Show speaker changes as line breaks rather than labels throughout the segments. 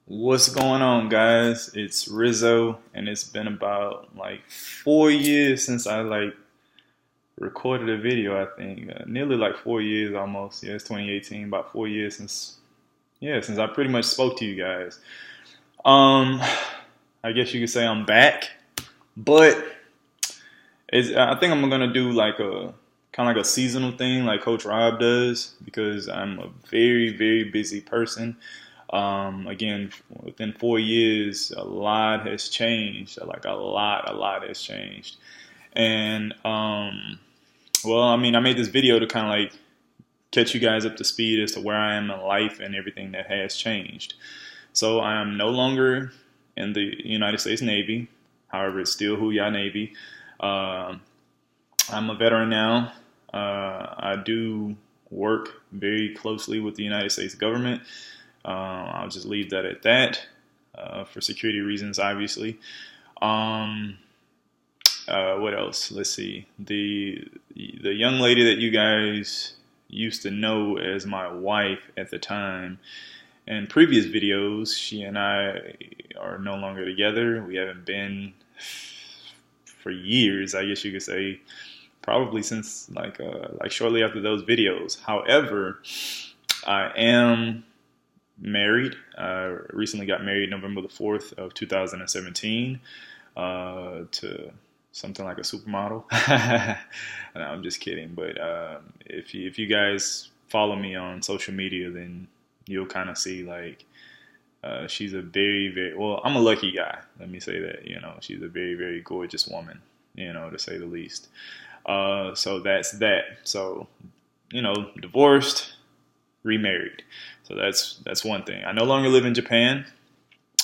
What's going on, guys? It's Rizzo, and it's been about like 4 years since I recorded a video. I think nearly like 4 years almost. Yeah, it's 2018. About 4 years since I pretty much spoke to you guys. Um, I guess you could say I'm back, but I think I'm gonna do like a kind of like a seasonal thing, like Coach Rob does, because I'm a very busy person. Again, within 4 years, a lot has changed. Like a lot has changed. And well, I mean, I made this video to kind of like catch you guys up to speed as to where I am in life and everything that has changed. So I am no longer in the United States Navy. However, it's still Hooyah Navy. Uh, I'm a veteran now. I do work very closely with the United States government. I'll just leave that at that for security reasons, obviously. Um, what else? Let's see. The young lady that you guys used to know as my wife at the time, in previous videos, she and I are no longer together. We haven't been for years, I guess you could say, probably since like shortly after those videos. However, I am married. Recently got married November the 4th of 2017 to something like a supermodel. No, I'm just kidding. But if you guys follow me on social media, then you'll kind of see like she's a very well. I'm a lucky guy. Let me say that. She's a very gorgeous woman. To say the least. So that's that. So divorced, remarried. So that's one thing. I no longer live in Japan.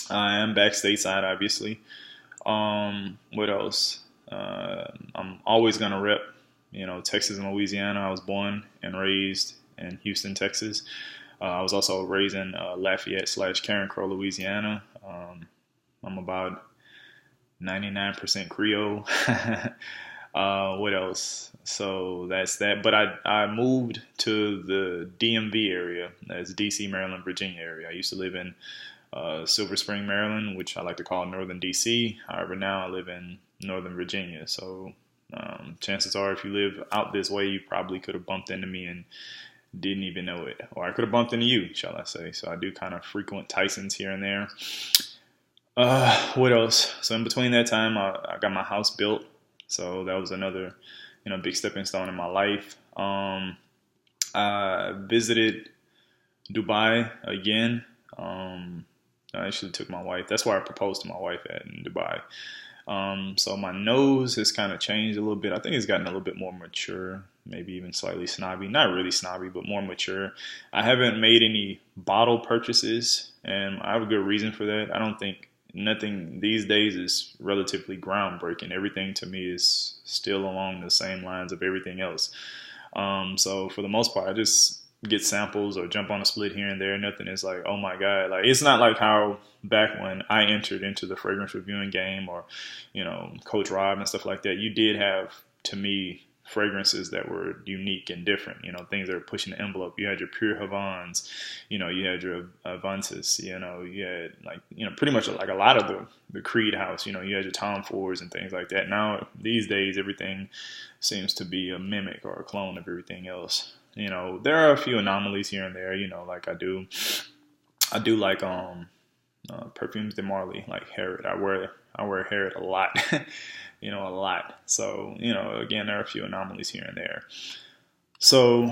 I am back stateside, obviously. What else? I'm always gonna rep, Texas and Louisiana. I was born and raised in Houston, Texas. I was also raised in Lafayette/Karen Crow, Louisiana. I'm about 99% Creole. What else? So that's that. But I moved to the DMV area. That's DC, Maryland, Virginia area. I used to live in Silver Spring, Maryland, which I like to call Northern DC. However, now I live in Northern Virginia. So chances are, if you live out this way, you probably could have bumped into me and didn't even know it. Or I could have bumped into you, shall I say. So I do kind of frequent Tyson's here and there. What else? So in between that time, I got my house built. So that was another, big stepping stone in my life. I visited Dubai again. I actually took my wife. That's where I proposed to my wife at in Dubai. So my nose has kind of changed a little bit. I think it's gotten a little bit more mature, maybe even slightly snobby. Not really snobby, but more mature. I haven't made any bottle purchases, and I have a good reason for that. I don't think nothing these days is relatively groundbreaking. Everything to me is still along the same lines of everything else. So for the most part, I just get samples or jump on a split here and there. Nothing is like, oh my God. Like, it's not like how back when I entered into the fragrance reviewing game or, Coach Rob and stuff like that, you did have, to me, fragrances that were unique and different, things that were pushing the envelope. You had your Pure Havans, you had your Avantis, you had pretty much like a lot of the Creed house, you had your Tom Fords and things like that. Now, these days, everything seems to be a mimic or a clone of everything else. There are a few anomalies here and there, like I do like perfumes de Marley, like Harriet. I wear Harriet a lot, a lot. So, again, there are a few anomalies here and there. So,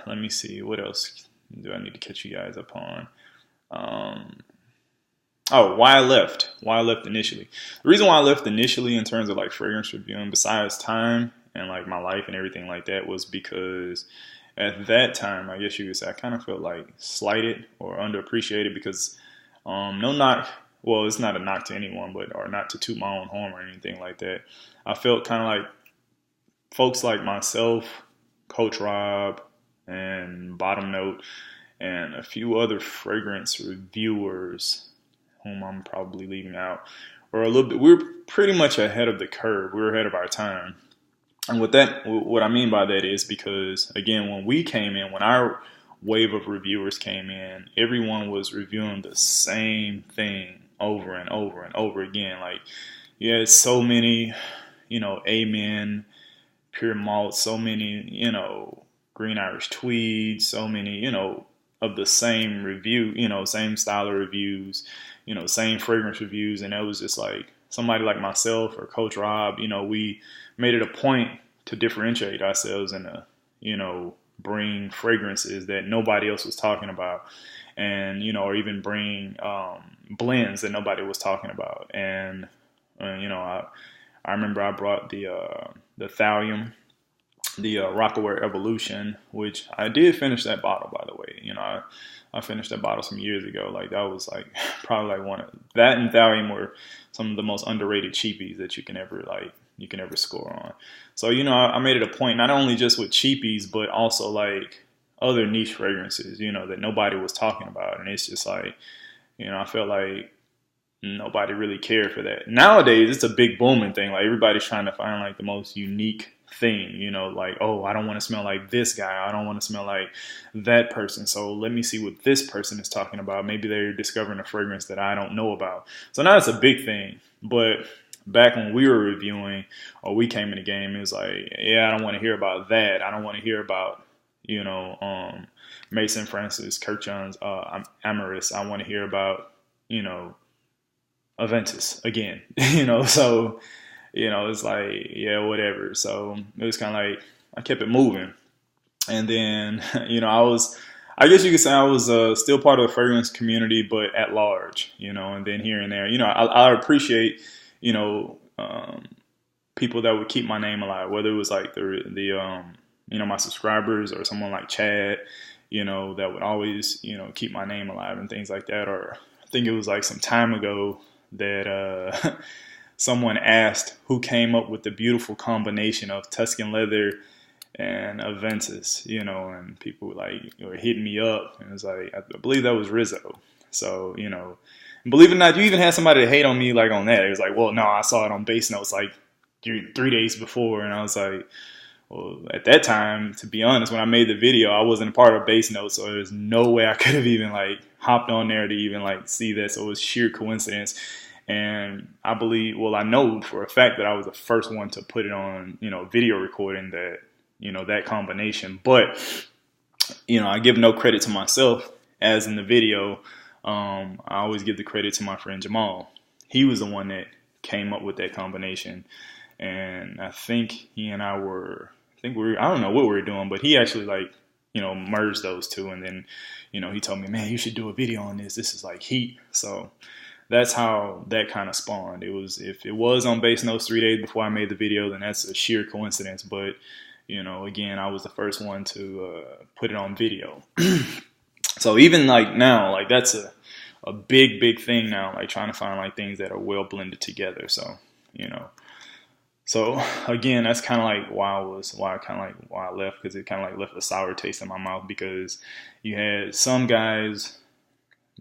let me see, what else do I need to catch you guys up on? Why I left. Why I left initially. The reason why I left initially in terms of like fragrance reviewing, besides time and like my life and everything like that, was because at that time, I guess you could say, I kind of felt like slighted or underappreciated because no knock. Well, it's not a knock to anyone, but or not to toot my own horn or anything like that. I felt kind of like folks like myself, Coach Rob, and Bottom Note, and a few other fragrance reviewers, whom I'm probably leaving out, or a little bit. We were pretty much ahead of the curve. We were ahead of our time. And what I mean by that is because, again, when we came in, when our wave of reviewers came in, everyone was reviewing the same thing over and over and over again. Like, you had so many, Amen, Pure Malt, so many, Green Irish Tweed, so many, of the same review, same style of reviews, same fragrance reviews. And it was just like somebody like myself or Coach Rob, we made it a point to differentiate ourselves and, bring fragrances that nobody else was talking about, and, or even bring blends that nobody was talking about. And, I remember I brought the Thallium, the Rockaware Evolution, which I did finish that bottle, by the way. I finished that bottle some years ago. Like, that was like probably like one of that and Thallium were some of the most underrated cheapies that you can ever score on. So, I made it a point, not only just with cheapies, but also like other niche fragrances, that nobody was talking about. And it's just like, I felt like nobody really cared for that. Nowadays, it's a big booming thing. Like, everybody's trying to find like the most unique thing, like, oh, I don't want to smell like this guy. I don't want to smell like that person. So let me see what this person is talking about. Maybe they're discovering a fragrance that I don't know about. So now it's a big thing. But back when we were reviewing, or we came in the game, it was like, yeah, I don't want to hear about that. I don't want to hear about, Mason Francis, Kirkjohn's Amorous. I want to hear about, Aventus again, so, it's like, yeah, whatever. So it was kind of like, I kept it moving. And then, I guess you could say I was still part of the fragrance community, but at large, and then here and there, I appreciate, people that would keep my name alive, whether it was like the my subscribers or someone like Chad, that would always, keep my name alive and things like that. Or I think it was like some time ago that someone asked who came up with the beautiful combination of Tuscan leather and Aventus, and people were hitting me up, and it was like, I believe that was Rizzo. So, believe it or not, you even had somebody to hate on me like on that. It was like, well, no, I saw it on Base Notes like 3 days before, and I was like, well, at that time, to be honest, when I made the video, I wasn't a part of Base Notes, so there's no way I could have even like hopped on there to even like see that. So it was sheer coincidence. And I know for a fact that I was the first one to put it on, video recording that, that combination. But, I give no credit to myself, as in the video. I always give the credit to my friend Jamal. He was the one that came up with that combination. And I think he and I I don't know what we were doing, but he actually merged those two. And then, he told me, man, you should do a video on this. This is like heat. So that's how that kind of spawned. If it was on Base Notes 3 days before I made the video, then that's a sheer coincidence. But, again, I was the first one to put it on video. So even like now, like that's a big, big thing now, like trying to find like things that are well blended together. So, so again, that's kind of like why I left, because it kind of like left a sour taste in my mouth, because you had some guys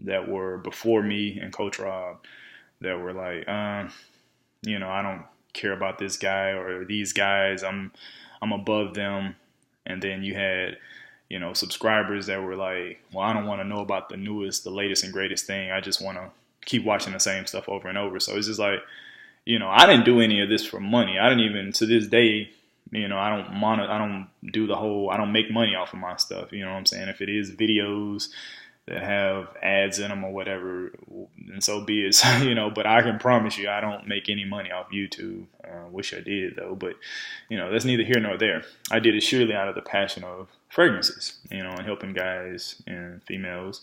that were before me and Coach Rob that were like, I don't care about this guy or these guys. I'm above them. And then you had, subscribers that were like, well, I don't want to know about the newest, the latest and greatest thing. I just want to keep watching the same stuff over and over. So it's just like, I didn't do any of this for money. I didn't even, to this day, I don't make money off of my stuff. You know what I'm saying? If it is videos that have ads in them or whatever, and so be it. But I can promise you, I don't make any money off YouTube. Wish I did though, but that's neither here nor there. I did it surely out of the passion of fragrances, and helping guys and females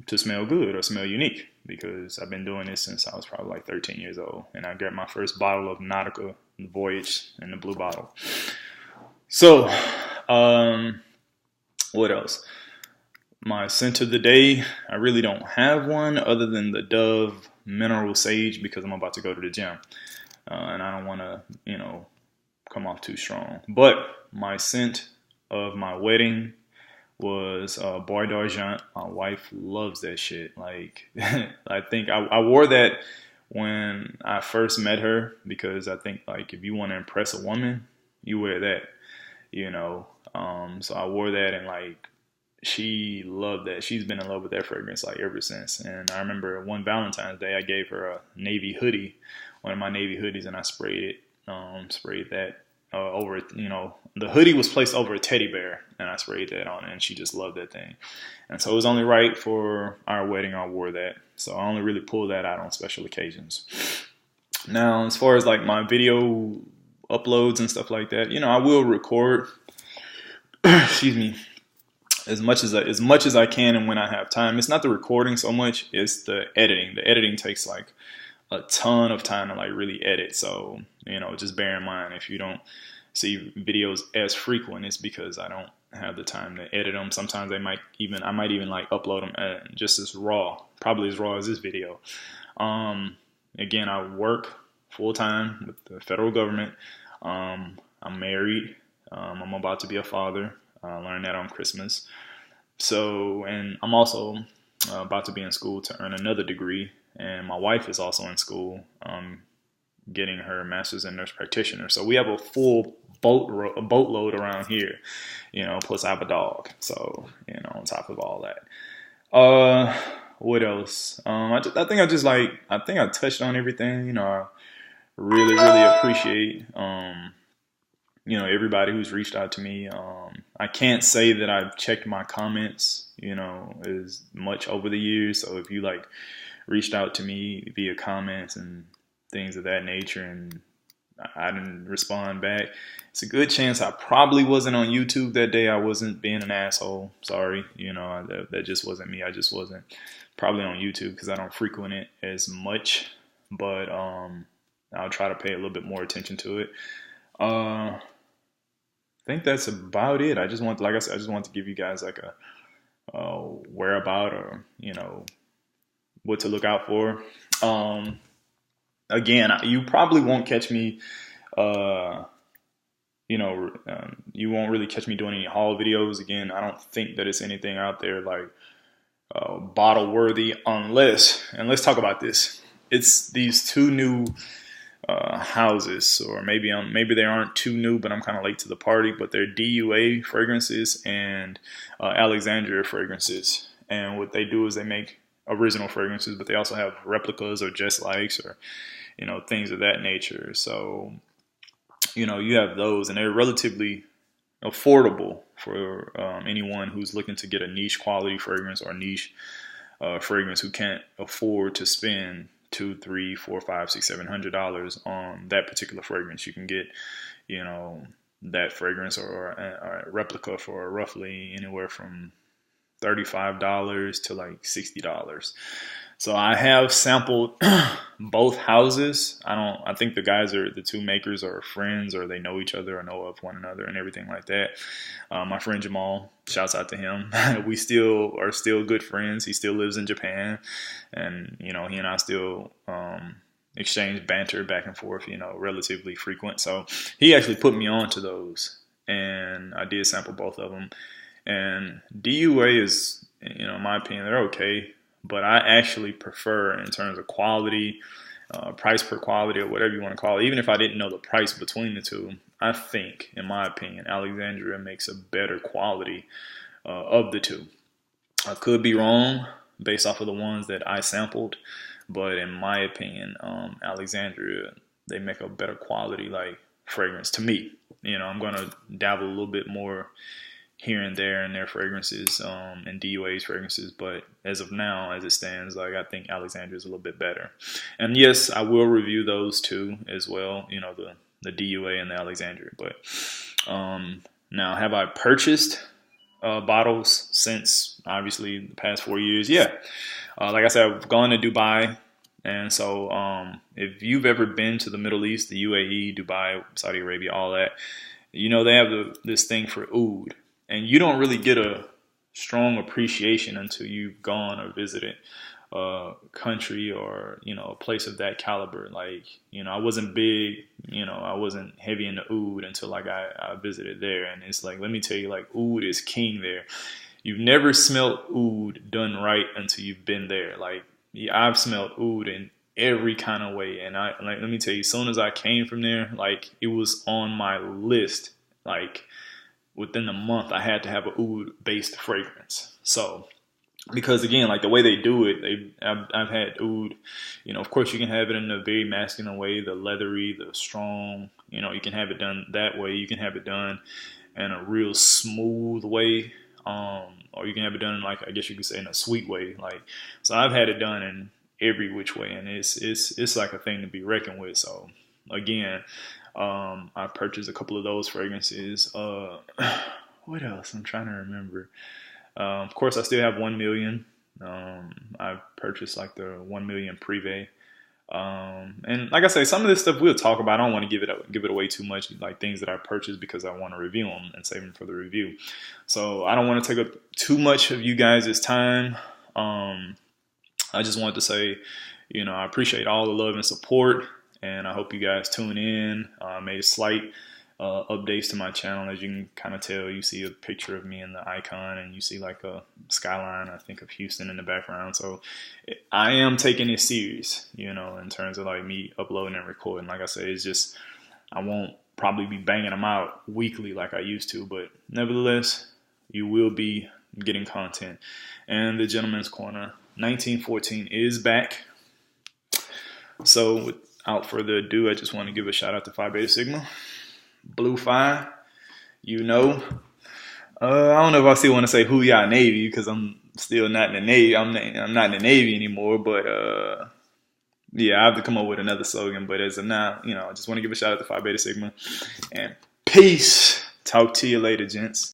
to smell good or smell unique, because I've been doing this since I was probably like 13 years old, and I got my first bottle of Nautica Voyage in the blue bottle. So, what else? My scent of the day, I really don't have one other than the Dove Mineral Sage, because I'm about to go to the gym. And I don't want to, come off too strong. But my scent of my wedding was Bois d'Argent. My wife loves that shit. Like, I think I wore that when I first met her, because I think, like, if you want to impress a woman, you wear that, So I wore that, and, like, she loved that. She's been in love with that fragrance like ever since. And I remember one Valentine's Day, I gave her a navy hoodie, one of my navy hoodies, and I sprayed that over. The hoodie was placed over a teddy bear, and I sprayed that on it, and she just loved that thing. And so it was only right for our wedding I wore that. So I only really pull that out on special occasions. Now, as far as like my video uploads and stuff like that, I will record. Excuse me. As much as I can and when I have time. It's not the recording so much, it's the editing. The editing takes like a ton of time to like really edit. So, just bear in mind, if you don't see videos as frequent, it's because I don't have the time to edit them. Sometimes I might even like upload them just as raw, probably as raw as this video. Again, I work full time with the federal government. I'm married. I'm about to be a father. I learned that on Christmas. So, and I'm also about to be in school to earn another degree. And my wife is also in school, getting her master's in nurse practitioner. So we have a full boatload around here, plus I have a dog. So, on top of all that. What else? I think I touched on everything. I really, really appreciate, everybody who's reached out to me. I can't say that I've checked my comments, as much over the years. So if you like reached out to me via comments and things of that nature and I didn't respond back, it's a good chance I probably wasn't on YouTube that day. I wasn't being an asshole. Sorry. That just wasn't me. I just wasn't probably on YouTube because I don't frequent it as much, but, I'll try to pay a little bit more attention to it. I think that's about it. Like I said, I just want to give you guys like a whereabout or, what to look out for. Again, you probably won't catch me, you won't really catch me doing any haul videos. Again, I don't think that it's anything out there like bottle worthy unless, and let's talk about this. It's these two new houses, or maybe they aren't too new, but I'm kind of late to the party. But they're DUA fragrances and Alexandria fragrances, and what they do is they make original fragrances, but they also have replicas or just likes or things of that nature. So you have those, and they're relatively affordable for anyone who's looking to get a niche quality fragrance or niche fragrance who can't afford to spend $200, $300, $400, $500, $600, $700 on that particular fragrance. You can get, that fragrance or a replica for roughly anywhere from $35 to like $60. So I have sampled both houses. I think the two makers are friends, or they know each other or know of one another and everything like that. My friend Jamal, shouts out to him. We still are good friends. He still lives in Japan, and he and I still exchange banter back and forth, relatively frequent. So he actually put me on to those, and I did sample both of them. And DUA is, in my opinion, they're okay. But I actually prefer, in terms of quality, price per quality, or whatever you want to call it, even if I didn't know the price between the two, I think, in my opinion, Alexandria makes a better quality of the two. I could be wrong based off of the ones that I sampled, but in my opinion, Alexandria, they make a better quality like fragrance to me. I'm going to dabble a little bit more here and there in their fragrances, and DUA's fragrances, but as of now, as it stands, like I think Alexandria is a little bit better. And yes, I will review those two as well, the DUA and the Alexandria. But now, have I purchased bottles since obviously the past 4 years? Yeah. Like I said, I've gone to Dubai, and so if you've ever been to the Middle East, the UAE, Dubai, Saudi Arabia, all that, they have this thing for oud. And you don't really get a strong appreciation until you've gone or visited a country or, a place of that caliber. Like, I wasn't big, I wasn't heavy into oud until like I visited there. And it's like, let me tell you, like, oud is king there. You've never smelled oud done right until you've been there. Like, I've smelled oud in every kind of way. And let me tell you, as soon as I came from there, like, it was on my list, like, within the month, I had to have a oud based fragrance. So because again, like the way they do it, I've had oud. You know, of course, you can have it in a very masculine way, the leathery, the strong. You know, you can have it done that way. You can have it done in a real smooth way, or you can have it done like, I guess you could say, in a sweet way. Like, so I've had it done in every which way, and it's like a thing to be reckoned with. So again, I purchased a couple of those fragrances. What else? I'm trying to remember. Of course, I still have 1 million. I purchased like the 1 million Privé. And like I say, some of this stuff we'll talk about. I don't want to give it away too much, like things that I purchased, because I want to review them and save them for the review. So I don't want to take up too much of you guys' time. I just wanted to say, you know, I appreciate all the love and support, and I hope you guys tune in. I made slight updates to my channel. As you can kind of tell, you see a picture of me in the icon, and you see like a skyline, I think, of Houston in the background. So I am taking it serious, you know, in terms of like me uploading and recording. Like I said, it's just, I won't probably be banging them out weekly like I used to, but nevertheless, you will be getting content. And the Gentleman's Corner 1914 is back. So without further ado, I just want to give a shout out to Phi Beta Sigma, Blue Phi, you know. I don't know if I still want to say Hoo-Yah Navy, because I'm still not in the Navy. I'm not in the Navy anymore, but yeah, I have to come up with another slogan. But as of now, you know, I just want to give a shout out to Phi Beta Sigma. And peace. Talk to you later, gents.